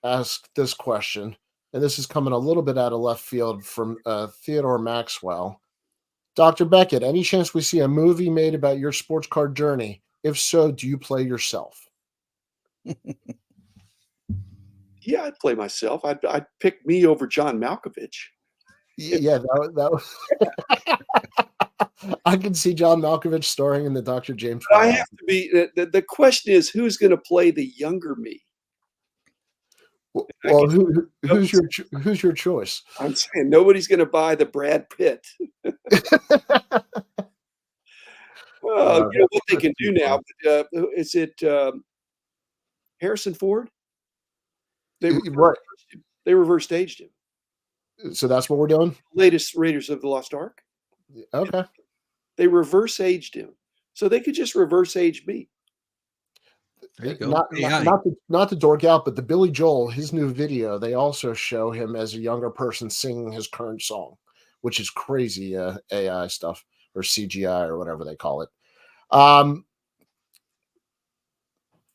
ask this question, and this is coming a little bit out of left field from Theodore Maxwell. Dr. Beckett, any chance we see a movie made about your sports car journey? If so, do you play yourself? Yeah, I'd play myself. I'd pick me over John Malkovich. Yeah, I can see John Malkovich starring in the Dr. James But I Bond. have to be the question is who's gonna play the younger me? I Well, guess who's your choice? I'm saying nobody's gonna buy the Brad Pitt. What they That's can too do far. now, but, is it, Harrison Ford? They Right. reversed aged him. So that's what we're doing. Latest Raiders of the Lost Ark, Okay. they reverse aged him. So they could just reverse age me. There you go. Not AI. not to dork out, but the Billy Joel, his new video, they also show him as a younger person singing his current song, which is crazy AI stuff or CGI or whatever they call it. Um,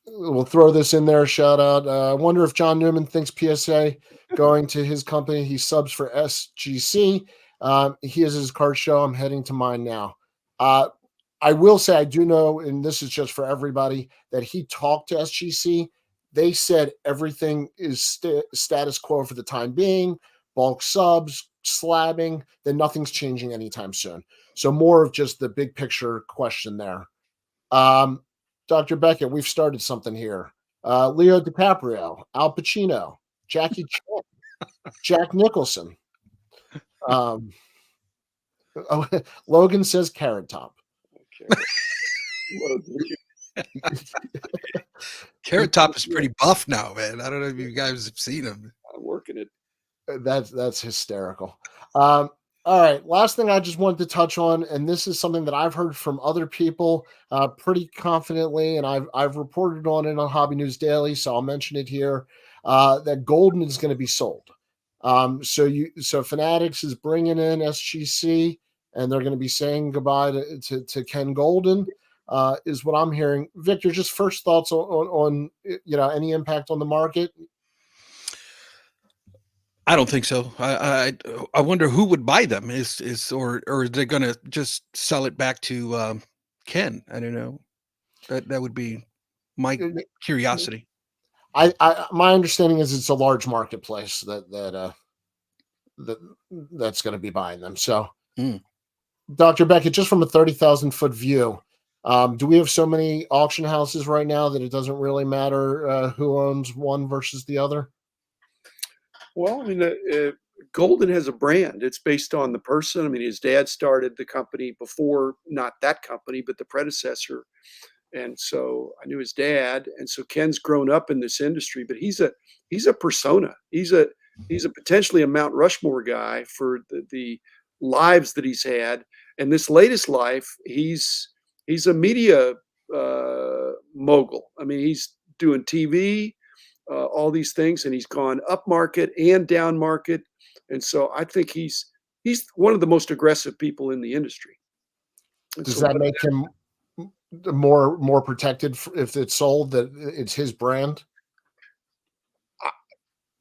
we'll throw this in there. Shout out. I wonder if John Newman thinks PSA going to his company. He subs for SGC. He has his card show. I'm heading to mine now. I will say I do know, and this is just for everybody, that he talked to SGC. they said everything is status quo for the time being, bulk subs, slabbing, then nothing's changing anytime soon. So more of just the big picture question there. Dr. Beckett, we've started something here. Leo DiCaprio, Al Pacino, Jackie Chan, Jack Nicholson. Logan says Carrot Top. Okay. Carrot Top is pretty buff now, man. I don't know if you guys have seen him. I'm working it. That's hysterical. All right, last thing I just wanted to touch on, and this is something that I've heard from other people pretty confidently, and I've reported on it on Hobby News Daily, so I'll mention it here. That Golden is going to be sold. So Fanatics is bringing in SGC, and they're going to be saying goodbye to Ken Golden. Is what I'm hearing. Victor, just first thoughts on any impact on the market. I don't think so. I wonder who would buy them. Or are they going to just sell it back to Ken? I don't know. That would be my curiosity. My understanding is it's a large marketplace that's going to be buying them. So, Dr. Beckett, just from a 30,000-foot view, do we have so many auction houses right now that it doesn't really matter who owns one versus the other? Well, I mean, Golden has a brand. It's based on the person. I mean, his dad started the company before, not that company, but the predecessor. And so I knew his dad. And so Ken's grown up in this industry, but he's a persona. He's a potentially a Mount Rushmore guy for the lives that he's had. And this latest life, he's a media mogul. I mean, he's doing TV. All these things, and he's gone up market and down market, and so I think he's one of the most aggressive people in the industry. And Does so that make him more protected if it's sold, that it's his brand?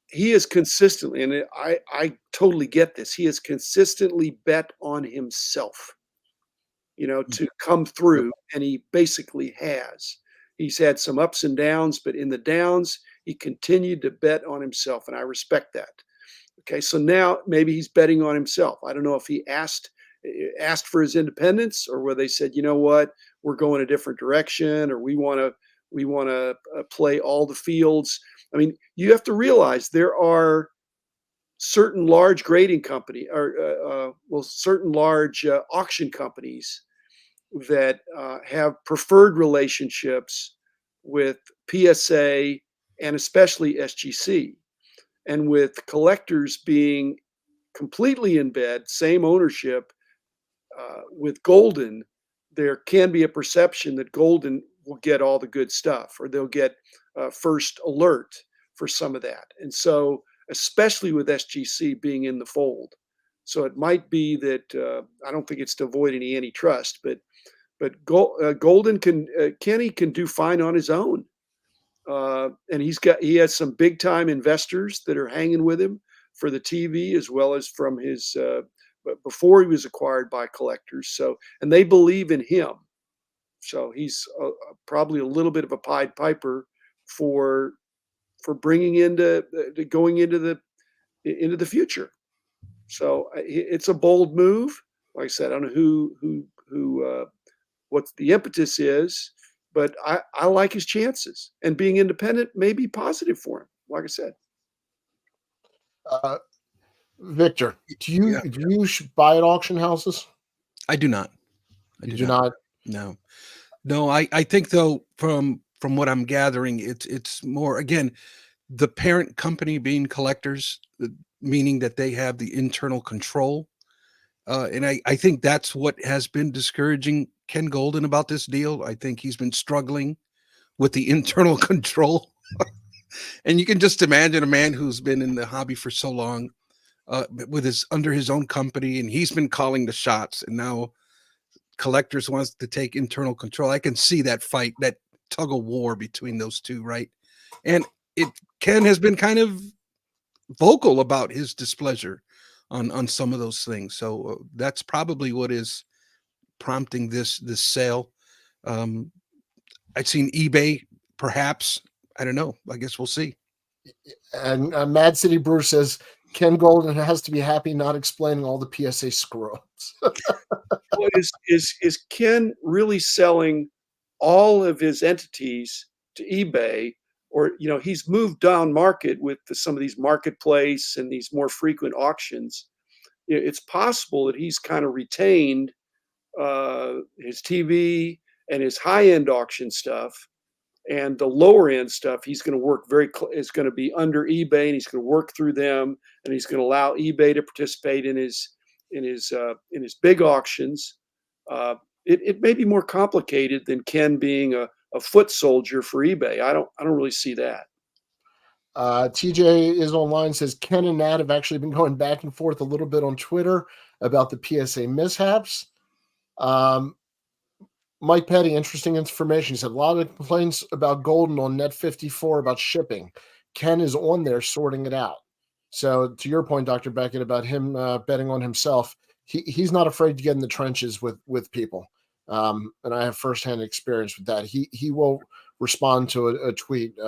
He is consistently, and I totally get this. He has consistently bet on himself, to come through, and he basically has. He's had some ups and downs, but in the downs, he continued to bet on himself, and I respect that. Okay, so now maybe he's betting on himself. I don't know if he asked for his independence, or whether they said, you know what, we're going a different direction, or we want to play all the fields. I mean, you have to realize there are certain large grading company, or certain large auction companies that have preferred relationships with PSA and especially SGC, and with collectors being completely in bed, same ownership with Golden, there can be a perception that Golden will get all the good stuff, or they'll get first alert for some of that. And so, especially with SGC being in the fold, so it might be that I don't think it's to avoid any antitrust, but Golden Kenny can do fine on his own, and he has some big time investors that are hanging with him for the TV, as well as from his before he was acquired by collectors. So, and they believe in him. So he's probably a little bit of a Pied Piper for bringing going into the future. So it's a bold move. Like I said, I don't know who what the impetus is, but I like his chances, and being independent may be positive for him. Like I said, Victor, do you buy at auction houses? I do not. You do not? No. I think though, from what I'm gathering, it's more, again, the parent company being collectors, meaning that they have the internal control. And I think that's what has been discouraging Ken Golden about this deal. I think he's been struggling with the internal control. And you can just imagine a man who's been in the hobby for so long, with under his own company, and he's been calling the shots, and now collectors wants to take internal control. I can see that fight, that tug of war between those two, right? And Ken has been kind of vocal about his displeasure on some of those things. So that's probably what is prompting this sale. I've seen eBay perhaps I don't know. I guess we'll see. And Mad City Brew says Ken Golden has to be happy not explaining all the PSA screw-ups. Well, is Ken really selling all of his entities to eBay, or he's moved down market with some of these marketplace and these more frequent auctions. It's possible that he's kind of retained his TV and his high end auction stuff, and the lower end stuff he's going to work is going to be under eBay, and he's going to work through them, and he's going to allow eBay to participate in his big auctions. It may be more complicated than Ken being a foot soldier for eBay. I don't really see that. TJ is online, says Ken and Nat have actually been going back and forth a little bit on Twitter about the PSA mishaps. Mike Petty, interesting information. He said a lot of complaints about Golden on Net 54 about shipping. Ken is on there sorting it out. So to your point, Dr. Beckett, about him betting on himself, he's not afraid to get in the trenches with people. And I have firsthand experience with that. He will respond to a tweet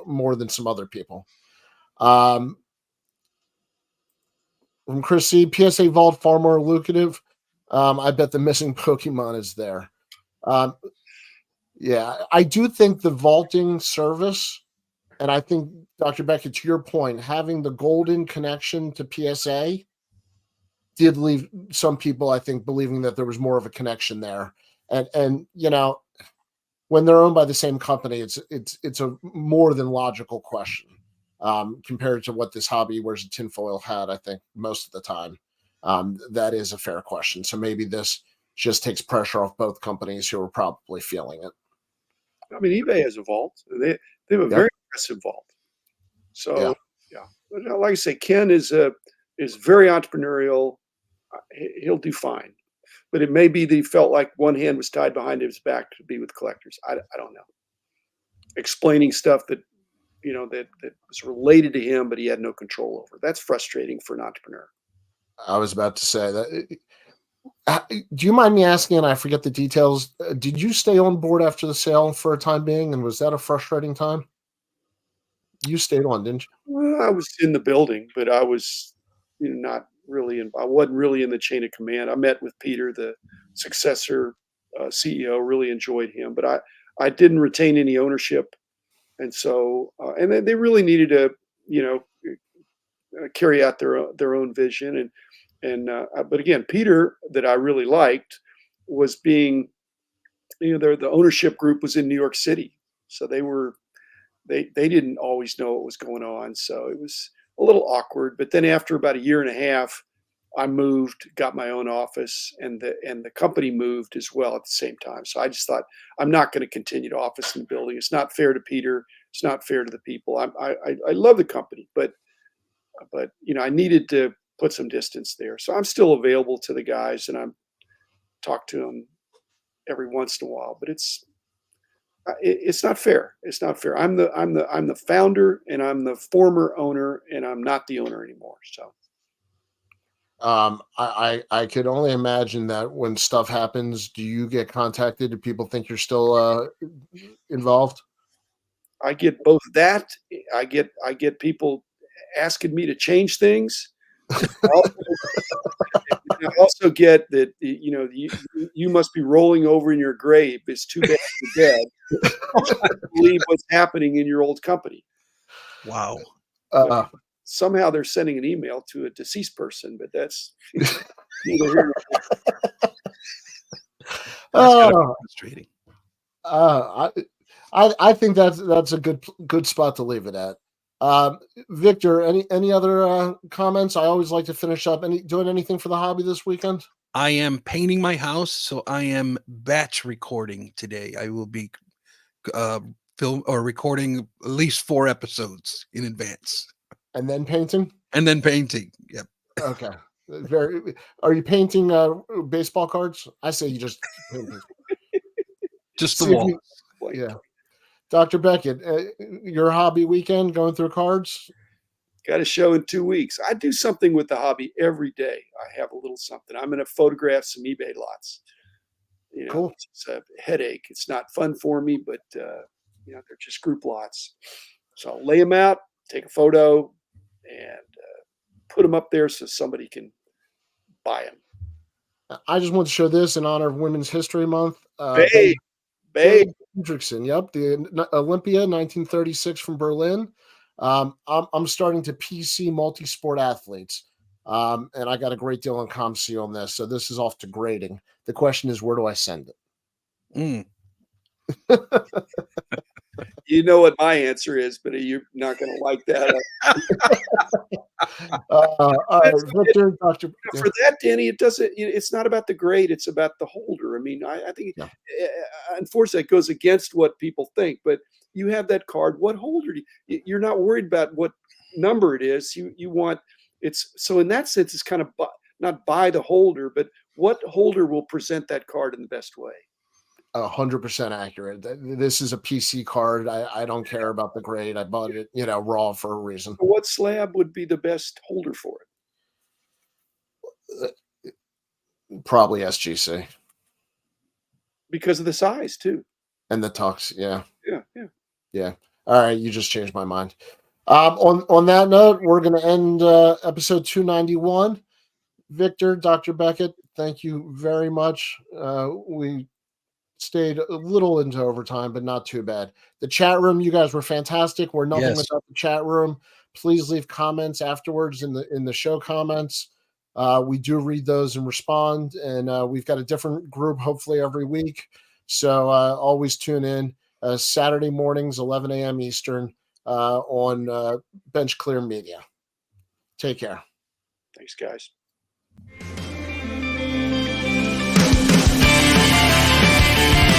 more than some other people. From Chris C, PSA Vault far more lucrative. I bet the missing Pokemon is there. Yeah, I do think the vaulting service, and I think, Dr. Beckett, to your point, having the golden connection to PSA did leave some people, I think, believing that there was more of a connection there. And when they're owned by the same company, it's a more than logical question compared to what this hobby wears a tinfoil hat, I think, most of the time. That is a fair question. So maybe this just takes pressure off both companies who are probably feeling it. I mean, eBay has a vault. They have a very aggressive vault. So yeah. Like I say, Ken is very entrepreneurial. He'll do fine. But it may be that he felt like one hand was tied behind his back to be with collectors. I don't know. Explaining stuff that was related to him, but he had no control over. That's frustrating for an entrepreneur. I was about to say that. Do you mind me asking, and I forget the details, did you stay on board after the sale for a time being, and was that a frustrating time? You stayed on, didn't you? Well, I was in the building, but I was not really I wasn't really in the chain of command. I met with Peter, the successor CEO, really enjoyed him, but I didn't retain any ownership. And so, and they really needed to, carry out their own vision. But again, Peter, that I really liked, was being, the ownership group was in New York City, so they didn't always know what was going on, so it was a little awkward. But then after about a year and a half, I moved, got my own office, and the company moved as well at the same time. So I just thought, I'm not going to continue to office in the building. It's not fair to Peter. It's not fair to the people. I love the company, but I needed to put some distance there. So I'm still available to the guys, and I'm talk to them every once in a while. But it's not fair. It's not fair. I'm the founder, and I'm the former owner, and I'm not the owner anymore. So. I could only imagine that when stuff happens, do you get contacted? Do people think you're still involved? I get both that. I get people asking me to change things. I also get that you must be rolling over in your grave. It's too bad you're dead. I believe what's happening in your old company. Wow. Somehow they're sending an email to a deceased person, but that's neither here nor there. That's frustrating. I think that's a good spot to leave it at. Victor, any other comments? I always like to finish up. Doing anything for the hobby this weekend? I am painting my house, so I am batch recording today. I will be recording at least 4 episodes in advance. And then painting? Yep. Okay. Are you painting baseball cards? I say you just paint just the wall. Yeah. Dr. Beckett, your hobby weekend going through cards? Got a show in 2 weeks. I do something with the hobby every day. I have a little something. I'm going to photograph some eBay lots. Cool. It's a headache. It's not fun for me, but they're just group lots. So I'll lay them out, take a photo, and put them up there so somebody can buy them. I just want to show this in honor of Women's History Month. Babe, Babe Hendrickson, yep, the Olympia 1936 from Berlin. I'm starting to PC multi-sport athletes, and I got a great deal on ComC on this, so this is off to grading. The question is, where do I send it? You know what my answer is, but you're not going to like that. Victor, Dr. For that, Danny, it doesn't. It's not about the grade; it's about the holder. I mean, I think, unfortunately, it goes against what people think. But you have that card. What holder? You're not worried about what number it is. You want it's so in that sense, it's kind of not by the holder, but what holder will present that card in the best way. 100% accurate. This is a PC card. I don't care about the grade. I bought it, raw for a reason. What slab would be the best holder for it? Probably SGC. Because of the size too. And the tux, yeah. Yeah. All right, you just changed my mind. On that note, we're going to end episode 291. Victor, Dr. Beckett, thank you very much. We stayed a little into overtime, but not too bad. The chat room, you guys were fantastic. We're nothing without the chat room. Please leave comments afterwards in the show comments. We do read those and respond, and we've got a different group hopefully every week. So always tune in Saturday mornings, 11 a.m. Eastern on Bench Clear Media. Take care. Thanks, guys.